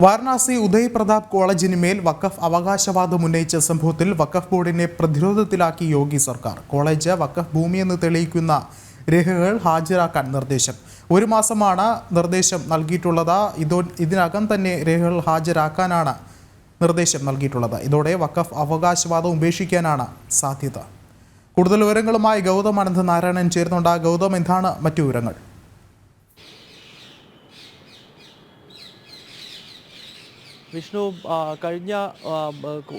വാരണാസി ഉദയ് പ്രതാപ് കോളേജിനുമേൽ വഖഫ് അവകാശവാദം ഉന്നയിച്ച സംഭവത്തിൽ വഖഫ് ബോർഡിനെ പ്രതിരോധത്തിലാക്കി യോഗി സർക്കാർ. കോളേജ് വഖഫ് ഭൂമിയെന്ന് തെളിയിക്കുന്ന രേഖകൾ ഹാജരാക്കാൻ നിർദ്ദേശം. ഒരു മാസമാണ് നിർദ്ദേശം നൽകിയിട്ടുള്ളത്. ഇതിനകം തന്നെ രേഖകൾ ഹാജരാക്കാനാണ് നിർദ്ദേശം നൽകിയിട്ടുള്ളത്. ഇതോടെ വഖഫ് അവകാശവാദം ഉപേക്ഷിക്കാനാണ് സാധ്യത. കൂടുതൽ വിവരങ്ങളുമായി ഗൗതം അനന്ത നാരായണൻ ചേരുന്നുണ്ട്. ഗൗതം, എന്താണ് മറ്റു വിവരങ്ങൾ? വിഷ്ണു, കഴിഞ്ഞ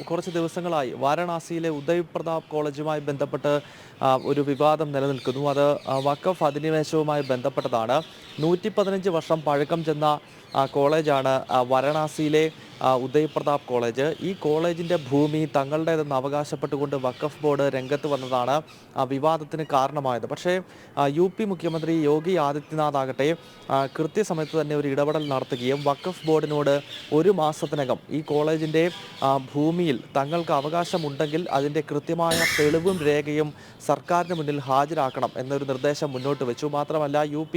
കുറച്ച് ദിവസങ്ങളായി വാരണാസിയിലെ ഉദയ് പ്രതാപ് കോളേജുമായി ബന്ധപ്പെട്ട് ഒരു വിവാദം നിലനിൽക്കുന്നു. അത് വഖഫ് അധിനിവേശവുമായി ബന്ധപ്പെട്ടതാണ്. 115 വർഷം പഴക്കം ചെന്ന കോളേജാണ് വാരണാസിയിലെ ഉദയ് പ്രതാപ് കോളേജ്. ഈ കോളേജിൻ്റെ ഭൂമി തങ്ങളുടേതെന്ന് അവകാശപ്പെട്ടുകൊണ്ട് വഖഫ് ബോർഡ് രംഗത്ത് വന്നതാണ് വിവാദത്തിന് കാരണമായത്. പക്ഷേ UP മുഖ്യമന്ത്രി യോഗി ആദിത്യനാഥ് ആകട്ടെ കൃത്യസമയത്ത് തന്നെ ഒരു ഇടപെടൽ നടത്തുകയും വഖഫ് ബോർഡിനോട് ഒരു മാസത്തിനകം ഈ കോളേജിൻ്റെ ഭൂമിയിൽ തങ്ങൾക്ക് അവകാശമുണ്ടെങ്കിൽ അതിൻ്റെ കൃത്യമായ തെളിവും രേഖയും സർക്കാരിന് മുന്നിൽ ഹാജരാക്കണം എന്നൊരു നിർദ്ദേശം മുന്നോട്ട് വെച്ചു. മാത്രമല്ല UP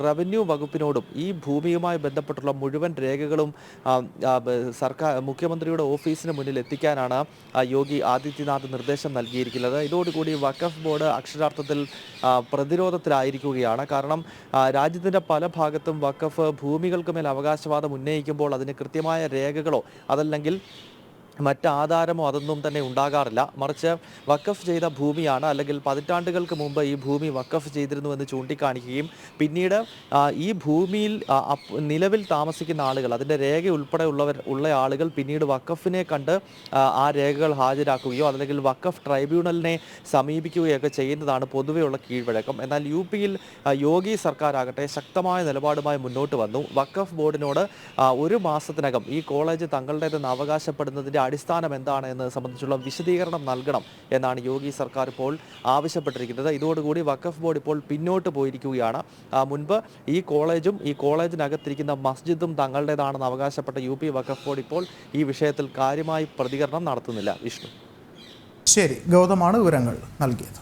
റവന്യൂ വകുപ്പിനോടും ഈ ഭൂമിയുമായി ബന്ധപ്പെട്ടുള്ള മുഴുവൻ രേഖകളും സർക്കാർ മുഖ്യമന്ത്രിയുടെ ഓഫീസിന് മുന്നിൽ എത്തിക്കാനാണ് യോഗി ആദിത്യനാഥ് നിർദ്ദേശം നൽകിയിരിക്കുന്നത്. ഇതോടുകൂടി വഖഫ് ബോർഡ് അക്ഷരാർത്ഥത്തിൽ പ്രതിരോധത്തിലായിരിക്കുകയാണ്. കാരണം രാജ്യത്തിൻ്റെ പല ഭാഗത്തും വഖഫ് ഭൂമികൾക്ക് മേൽ അവകാശവാദം ഉന്നയിക്കുമ്പോൾ അതിന് കൃത്യമായ രേഖകളോ അതല്ലെങ്കിൽ മറ്റാധാരമോ അതൊന്നും തന്നെ ഉണ്ടാകാറില്ല. മറിച്ച് വഖഫ് ചെയ്ത ഭൂമിയാണ്, അല്ലെങ്കിൽ പതിറ്റാണ്ടുകൾക്ക് മുമ്പ് ഈ ഭൂമി വഖഫ് ചെയ്തിരുന്നുവെന്ന് ചൂണ്ടിക്കാണിക്കുകയും പിന്നീട് ഈ ഭൂമിയിൽ നിലവിൽ താമസിക്കുന്ന ആളുകൾ, അതിൻ്റെ രേഖ ഉൾപ്പെടെ ഉള്ള ആളുകൾ പിന്നീട് വഖഫിനെ കണ്ട് ആ രേഖകൾ ഹാജരാക്കുകയോ അല്ലെങ്കിൽ വഖഫ് ട്രൈബ്യൂണലിനെ സമീപിക്കുകയൊക്കെ ചെയ്യുന്നതാണ് പൊതുവെയുള്ള കീഴ്വഴക്കം. എന്നാൽ UPയിൽ യോഗി സർക്കാരാകട്ടെ ശക്തമായ നിലപാടുമായി മുന്നോട്ട് വന്നു. വഖഫ് ബോർഡിനോട് ഒരു മാസത്തിനകം ഈ കോളേജ് തങ്ങളുടേതെന്ന് അവകാശപ്പെടുന്നതിൻ്റെ അടിസ്ഥാനം എന്താണ് എന്നത് സംബന്ധിച്ചുള്ള വിശദീകരണം നൽകണം എന്നാണ് യോഗി സർക്കാർ ഇപ്പോൾ ആവശ്യപ്പെട്ടിരിക്കുന്നത്. ഇതോടുകൂടി വഖഫ് ബോർഡ് ഇപ്പോൾ പിന്നോട്ട് പോയിരിക്കുകയാണ്. മുൻപ് ഈ കോളേജും ഈ കോളേജിനകത്തിരിക്കുന്ന മസ്ജിദും തങ്ങളുടേതാണെന്ന് അവകാശപ്പെട്ട UP വഖഫ് ബോർഡ് ഇപ്പോൾ ഈ വിഷയത്തിൽ കാര്യമായി പ്രതികരണം നടത്തുന്നില്ല. വിഷ്ണു, ശരി, ഗൗതമാണ് വിവരങ്ങൾ നൽകിയത്.